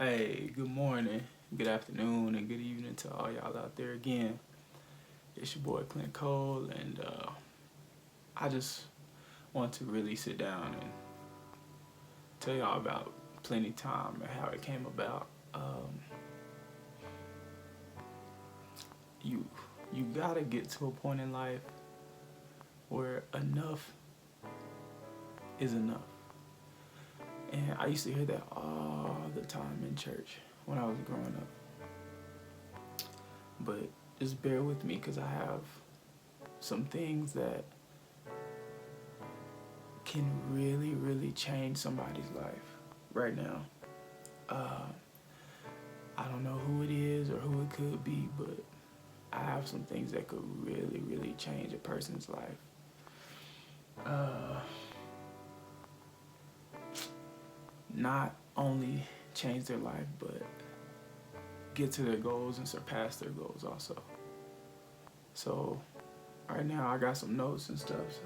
Hey, good morning, good afternoon, and good evening to all y'all out there again. It's your boy Clint Cole, and I just want to really sit down and tell y'all about Plenty Time and how it came about. You you gotta get to a point in life where enough is enough. And I used to hear that all the time in church when I was growing up. But just bear with me because I have some things that can really, really change somebody's life right now. Uh, I don't know who it is or who it could be, but I have some things that could really, really change a person's life. Uh, Not only change their life, but get to their goals and surpass their goals also. So, right now I got some notes and stuff, so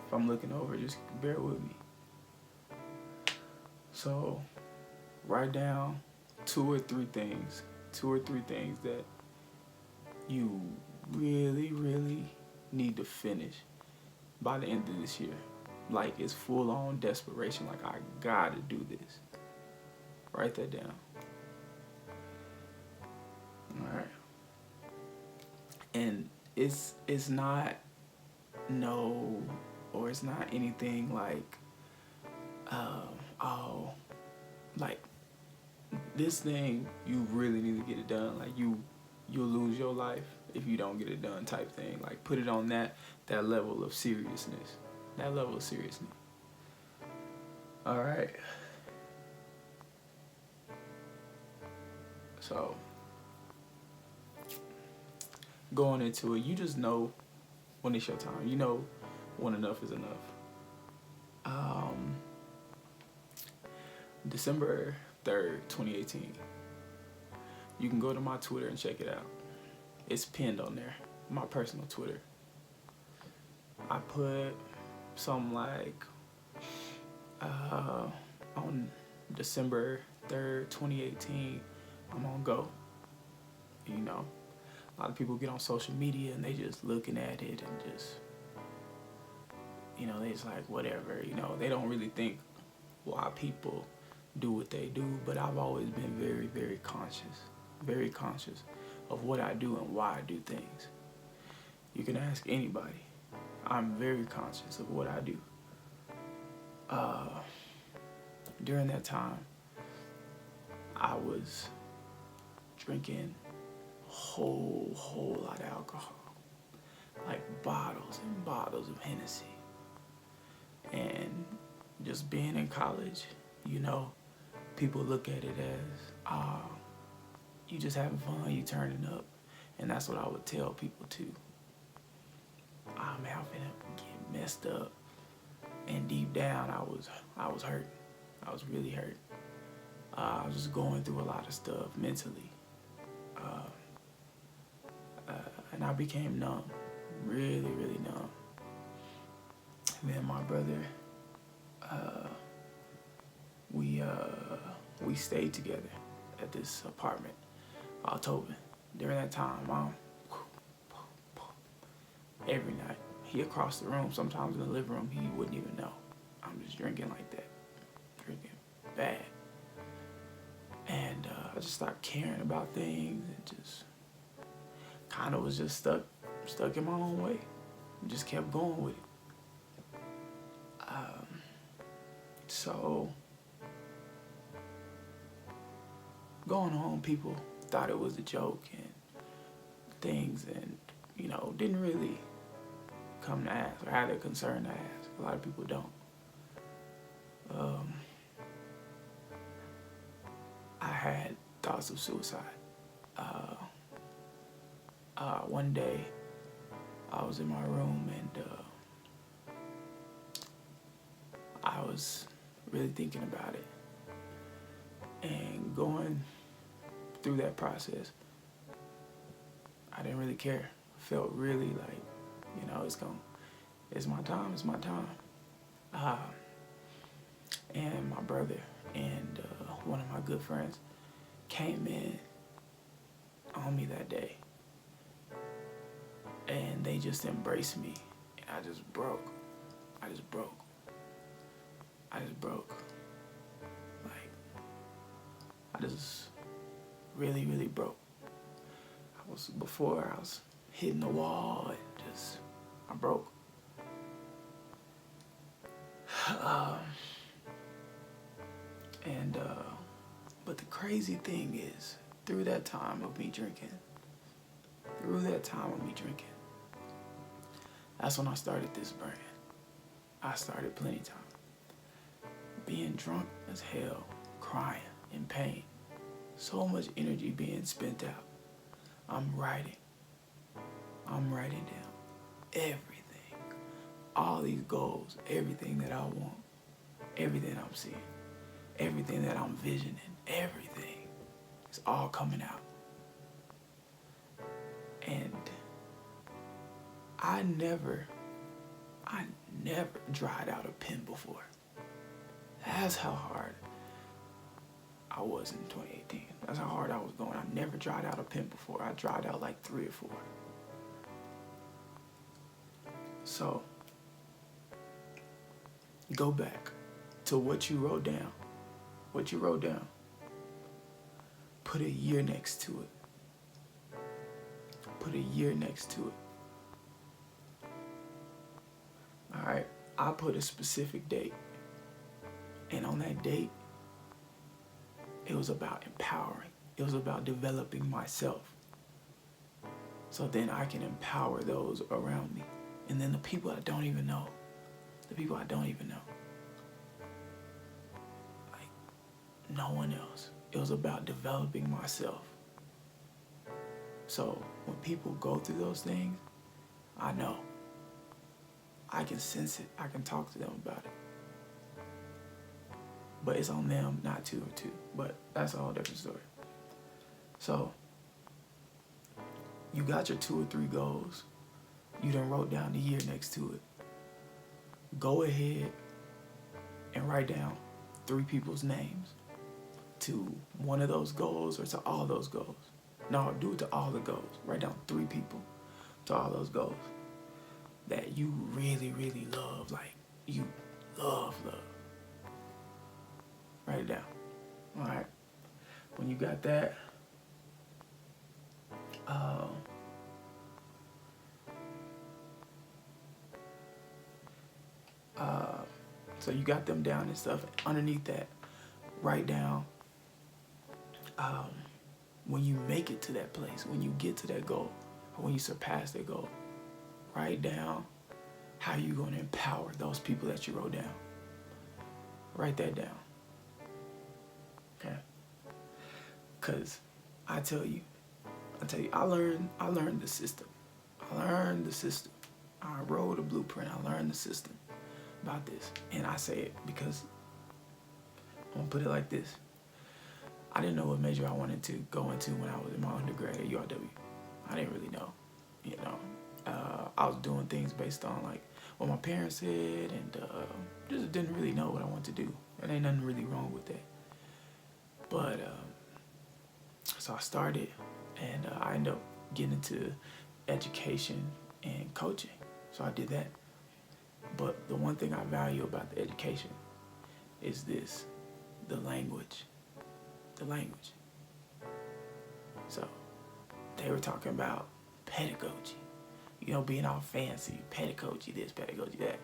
if I'm looking over, just bear with me. So, write down two or three things that you really, really need to finish by the end of this year. Like it's full on desperation, like I gotta do this. Write that down. Alright. And it's not no or it's not anything like oh like this thing you really need to get it done. Like you'll lose your life if you don't get it done type thing. Like put it on that level of seriousness. That level of seriousness. Alright. So going into it, you just know when it's your time. You know when enough is enough. Um December 3rd, 2018. You can go to my Twitter and check it out. It's pinned on there. My personal Twitter. I put something like on December 3rd, 2018, I'm on go. You know, a lot of people get on social media and they just looking at it and just, they just like whatever. They don't really think why people do what they do. But I've always been very, very conscious of what I do and why I do things. You can ask anybody. I'm very conscious of what I do. During that time, I was drinking a whole lot of alcohol, like bottles and bottles of Hennessy. And just being in college, people look at it as, you just having fun, you turning up. And that's what I would tell people too. I'm having to get messed up. And deep down, I was hurt. I was really hurt. I was just going through a lot of stuff mentally. And I became numb, really, really numb. Me and my brother, we stayed together at this apartment, October. During that time, every night, he across the room, sometimes in the living room, he wouldn't even know. I'm just drinking like that, drinking bad. And I just started caring about things and just kind of was just stuck in my own way. Just kept going with it. So going home, people thought it was a joke and things, and didn't really come to ask or had a concern to ask. A lot of people don't. I had thoughts of suicide. One day, I was in my room and I was really thinking about it. And going through that process, I didn't really care. I felt really like, it's my time, it's my time. And my brother and one of my good friends, came in on me that day, and they just embraced me, and I just broke. I just broke. Like, I just really, really broke. Before I was hitting the wall, and I broke. But the crazy thing is, through that time of me drinking, that's when I started this brand. I started PlentyTime. Being drunk as hell, crying, in pain, so much energy being spent out. I'm writing down everything, all these goals, everything that I want, everything I'm seeing, everything that I'm visioning, everything. It's all coming out. And I never dried out a pen before. That's how hard I was in 2018. That's how hard I was going. I never dried out a pen before. I dried out like 3 or 4. So, go back to what you wrote down. Put a year next to it. All right, I put a specific date. And on that date, it was about empowering. It was about developing myself. So then I can empower those around me. And then the people I don't even know. Like, no one else. It was about developing myself. So when people go through those things, I know. I can sense it. I can talk to them about it. But it's on them not to. But that's a whole different story. So, you got your 2 or 3 goals. You done wrote down the year next to it. Go ahead and write down 3 people's names to one of those goals or to all those goals. No, do it to all the goals. Write down 3 people to all those goals that you really, really love. Like, you love. Write it down. All right. When you got that, so you got them down and stuff. Underneath that, write down when you make it to that place, when you get to that goal, or when you surpass that goal, write down how you're going to empower those people that you wrote down. Write that down. Okay? Because I tell you, I learned the system. I wrote a blueprint. I learned the system about this. And I say it because I'm going to put it like this. I didn't know what major I wanted to go into when I was in my undergrad at URW. I didn't really know, I was doing things based on like what my parents said, and just didn't really know what I wanted to do. And ain't nothing really wrong with that. But so I started, and I ended up getting into education and coaching. So I did that. But the one thing I value about the education is this, the language. So they were talking about pedagogy, being all fancy, pedagogy this, pedagogy that.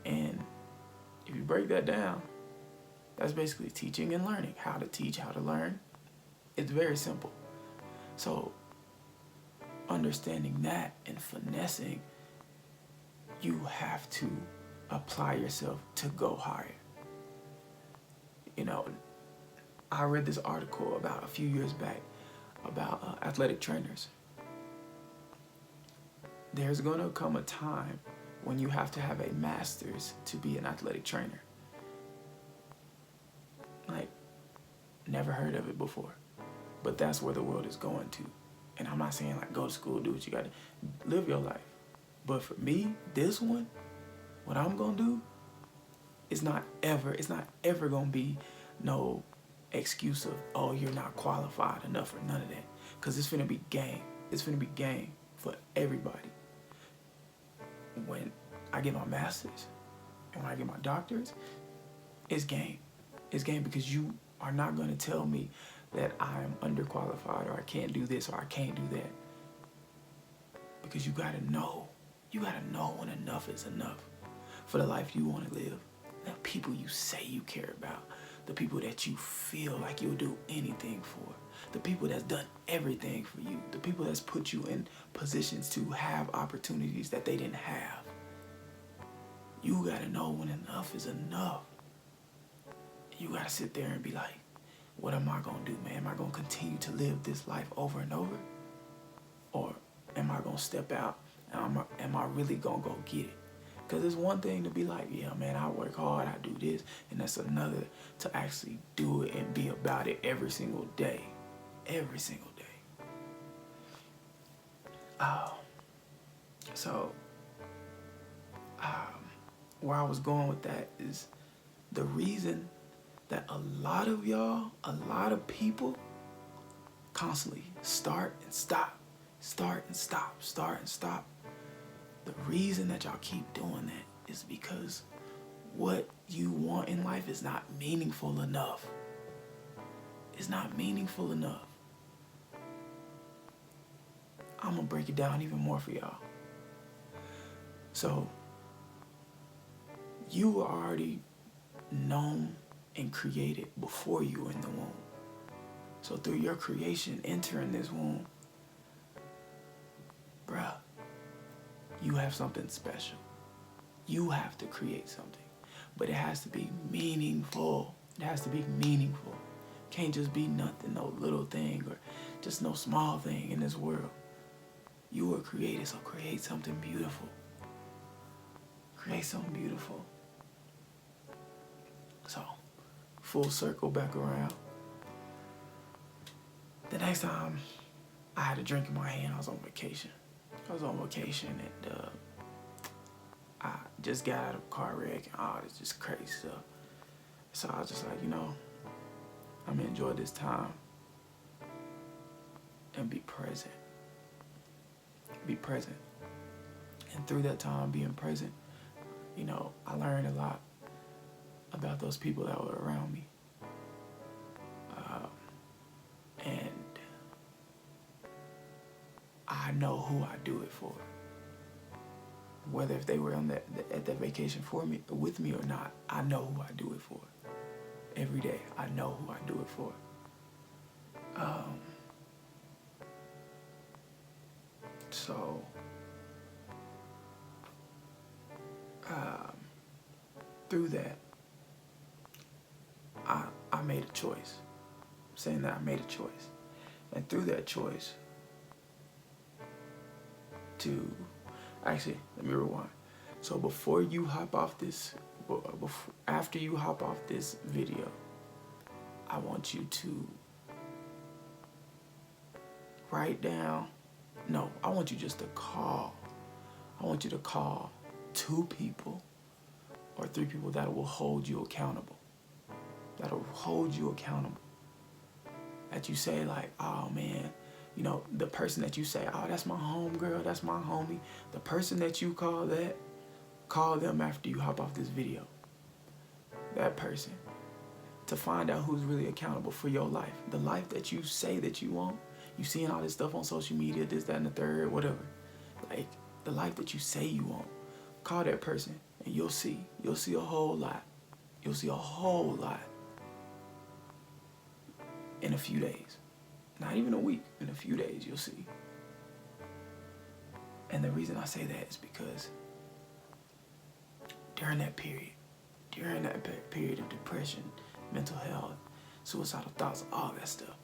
And if you break that down, that's basically teaching and learning, how to teach, how to learn. It's very simple. So understanding that and finessing, you have to apply yourself to go higher. I read this article about a few years back about athletic trainers. There's going to come a time when you have to have a master's to be an athletic trainer. Like, never heard of it before. But that's where the world is going to. And I'm not saying like go to school, do what you got to, live your life. But for me, this one, what I'm going to do, it's not ever going to be no excuse of, oh, you're not qualified enough or none of that. Because it's finna be game. It's finna be game for everybody. When I get my master's and when I get my doctorate, it's game. It's game because you are not going to tell me that I am underqualified or I can't do this or I can't do that. Because you got to know. You got to know when enough is enough for the life you want to live. The people you say you care about. The people that you feel like you'll do anything for. The people that's done everything for you. The people that's put you in positions to have opportunities that they didn't have. You got to know when enough is enough. You got to sit there and be like, what am I going to do, man? Am I going to continue to live this life over and over? Or am I going to step out and am I really going to go get it? Because it's one thing to be like, yeah, man, I work hard, I do this. And that's another to actually do it and be about it every single day. Every single day. So, where I was going with that is the reason that a lot of y'all, a lot of people constantly start and stop, start and stop, start and stop. The reason that y'all keep doing that is because what you want in life is not meaningful enough. It's not meaningful enough. I'm gonna break it down even more for y'all. So, you were already known and created before you were in the womb. So through your creation, entering this womb, bruh, you have something special. You have to create something. But it has to be meaningful. It has to be meaningful. Can't just be nothing, no little thing or just no small thing in this world. You were created, so create something beautiful. Create something beautiful. So, full circle back around. The next time I had a drink in my hand, I was on vacation. And I just got out of a car wreck and all this just crazy stuff. So I was just like, I'm gonna enjoy this time and be present. Be present. And through that time being present, I learned a lot about those people that were around me. And I know who I do it for. Whether if they were at that vacation with me or not, I know who I do it for. Every day, I know who I do it for. Through that, I made a choice. I'm saying that I made a choice. And through that choice, let me rewind. So after you hop off this video, I want you to write down, I want you just to call. I want you to call 2 people or 3 people that will hold you accountable. That'll hold you accountable. That you say like, oh man, the person that you say, oh, that's my homegirl, that's my homie. The person that you call them after you hop off this video. That person. To find out who's really accountable for your life. The life that you say that you want. You seeing all this stuff on social media, this, that, and the third, whatever. Like, the life that you say you want. Call that person and you'll see a whole lot. You'll see a whole lot in a few days. Not even a week, in a few days you'll see. And the reason I say that is because during that period of depression, mental health, suicidal thoughts, all that stuff,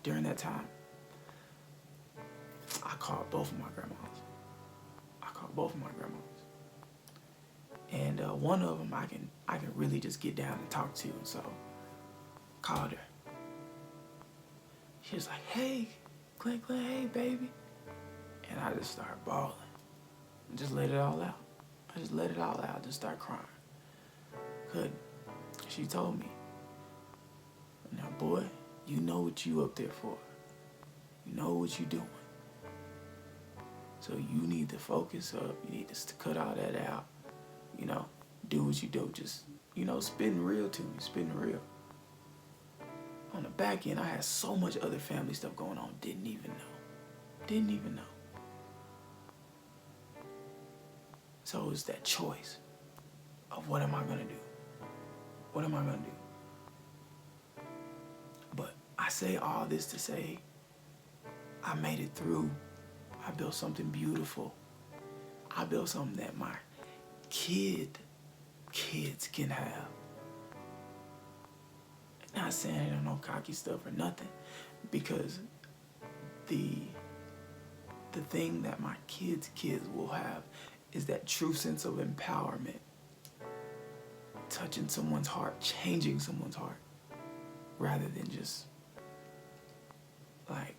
during that time, I called both of my grandmas. And one of them I can really just get down and talk to, so called her. She was like, hey, Glenn, hey, baby. And I just started bawling. And just let it all out. Just started crying. Couldn't. She told me, Now, boy, you know what you up there for. You know what you doing. So you need to focus up. You need to cut all that out. You know, do what you do. Just, spitting real to me, spitting real. On the back end, I had so much other family stuff going on. Didn't even know. So it's that choice of what am I going to do? What am I going to do? But I say all this to say I made it through. I built something beautiful. I built something that my kids can have. Not saying I don't know cocky stuff or nothing, because the thing that my kids will have is that true sense of empowerment, touching someone's heart, changing someone's heart, rather than just like,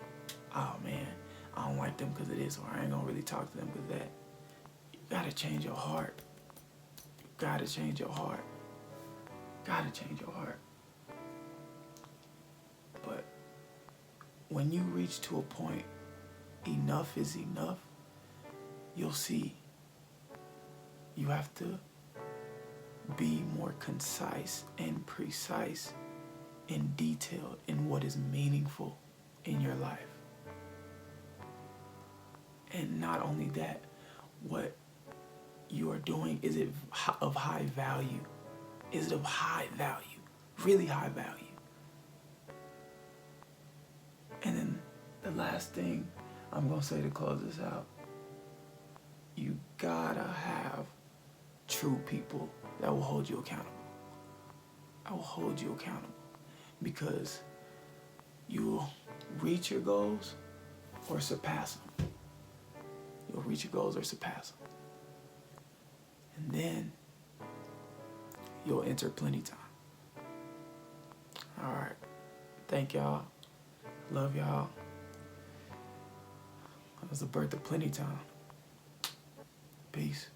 oh man, I don't like them because of this, or I ain't gonna really talk to them because of that. You gotta change your heart. You gotta change your heart. Gotta change your heart. But when you reach to a point, enough is enough, you'll see you have to be more concise and precise and detailed in what is meaningful in your life. And not only that, what you are doing, is it of high value? Is it of high value? Really high value? And then the last thing I'm going to say to close this out, you gotta have true people that will hold you accountable. I will hold you accountable, because you'll reach your goals or surpass them. You'll reach your goals or surpass them. And then you'll enter PlentyTime. All right. Thank y'all. Love y'all. It was the birth of PlentyTime. Peace.